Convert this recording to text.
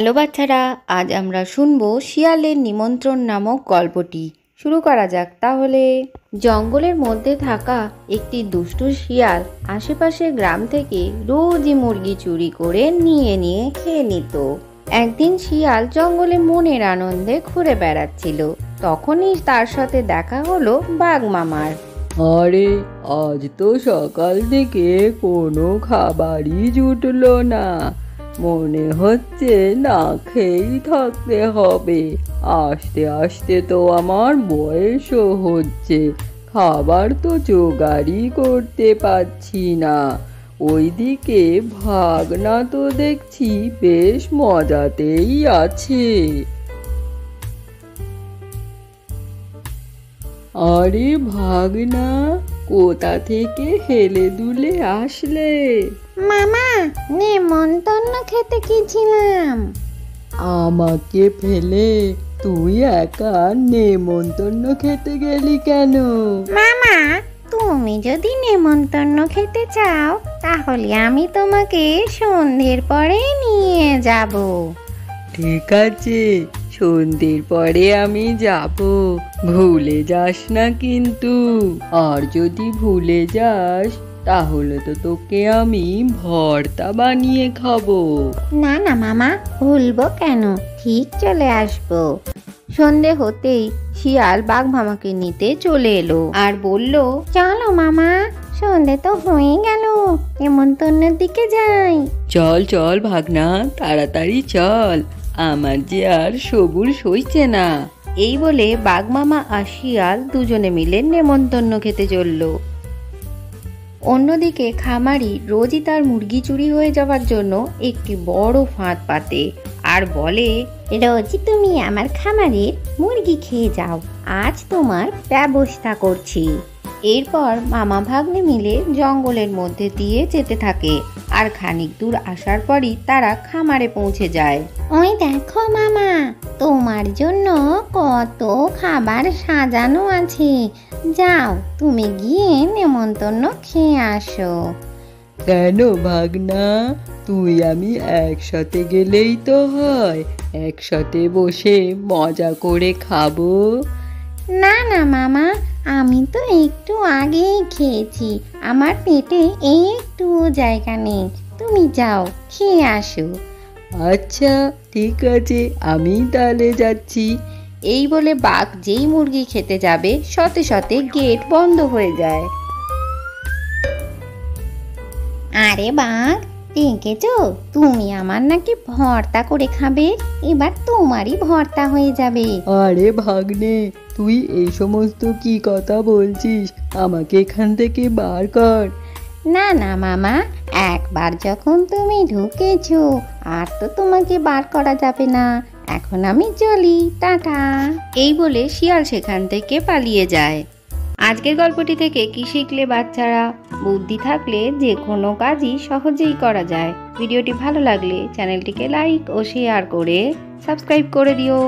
Hello বাচ্চারা, আজ আমরা শুনবো শিয়ালের নিমন্ত্রণ নামক গল্পটি। শুরু করা যাক তাহলে। জঙ্গলের মধ্যে থাকা একটি দুষ্টু শিয়াল আশেপাশের গ্রাম থেকে রোজই মুরগি চুরি করে নিয়ে খেয়ে নিত। একদিন শিয়াল জঙ্গলে মনের আনন্দে ঘুরে বেড়াচ্ছিল। তখনই তার সাথে দেখা হলো বাঘ মামার। আরে আজ তো সকাল থেকে কোনো খাবারই জুটলো না, মনে হচ্ছে না খেয়েই থাকতে হবে। আস্তে আস্তে তো আমার বয়সও হচ্ছে, খাবার তো জোগাড়ই করতে পারছি না। ওইদিকে ভাগনা তো দেখছি বেশ মজাতেই আছে। আরে ভাগনা, কোথা থেকে হেলে দুলে আসলে? মামা, নেমন্তন্ন খেতে গেছিলাম। আমাকে ফেলে তুই একা নেমন্তন্ন খেতে গেলি কেন? মামা, তুমি যদি নেমন্তন্ন খেতে চাও তাহলে আমি তোমাকে সন্ধ্যের পরে নিয়ে যাব। ঠিক আছে, সন্ধ্যের পরে আমি যাব, ভুলে যাস না কিন্তু। আর যদি ভুলে যাস তাহলে তো তোকে আমি ভর্তা বানিয়ে খাবো। না না মামা, ভুলবো কেন, ঠিক চলে আসবো। সন্ধে হতেই শিয়াল বাঘ মামাকে নিতে চলে এলো আর বলল, চলো মামা, সন্ধে তো হয়ে গেল, নেমন্তন্নের দিকে যাই। চল চল ভাগনা, তাড়াতাড়ি চল, আমার যে আর সবুর সইছে না। এই বলে বাঘ মামা আর শিয়াল দুজনে মিলে নেমন্তন্ন খেতে চলল। অন্যদিকে খামারি রোজই তার মুরগি চুরি হয়ে যাওয়ার জন্য একটি বড় ফাঁদ পাতে আর বলে, রোজই তুমি আমার খামারের মুরগি খেয়ে যাও, আজ তোমার ব্যবস্থা করছি। এরপর মামা ভাগ্নে মিলে জঙ্গলের মধ্যে দিয়ে যেতে থাকে আর খানিক দূর আসার পরই তারা খামারে পৌঁছে যায়। ওই দেখো মামা, তোমার জন্য কত খাবার সাজানো আছে, যাও তুমি গিয়ে নেমন্তন্ন খেয়ে আসো। কেন ভাগনা, তুই আমি একসাথে গেলেই তো হয়, একসাথে বসে মজা করে খাবো। না না মামা, আমি তো একটু আগেই খেয়েছি, আমার পেটে একটু জায়গা নেই, তুমি যাও খেয়ে আসো। আচ্ছা ঠিক আছে, আমি তাহলে যাচ্ছি। এই বলে বাঘ যেই মুরগি খেতে যাবে সাথে সাথে গেট বন্ধ হয়ে যায়। আরে বাঘ, দেখেছো, তুমি আমার নাকি ভর্তা করে খাবে, এবার তোমারই ভর্তা হয়ে যাবে। আরে ভাগ্নে, তুই এই সমস্ত কি কথা বলছিস? আমাকে এখান থেকে বার কর। না না মামা, একবার যখন তুমি ঢুকেছো আর তো তোমাকে বার করা যাবে না, এখন আমি চলি, টাটা। এই বলে শিয়াল সেখান থেকে পালিয়ে যায়। আজকের গল্পটি থেকে কি শিখলে বাচ্চারা? বুদ্ধি থাকলে যে কোনো কাজই সহজেই করা যায়। ভিডিওটি ভালো লাগলে চ্যানেলটিকে লাইক ও শেয়ার করে সাবস্ক্রাইব করে দিও।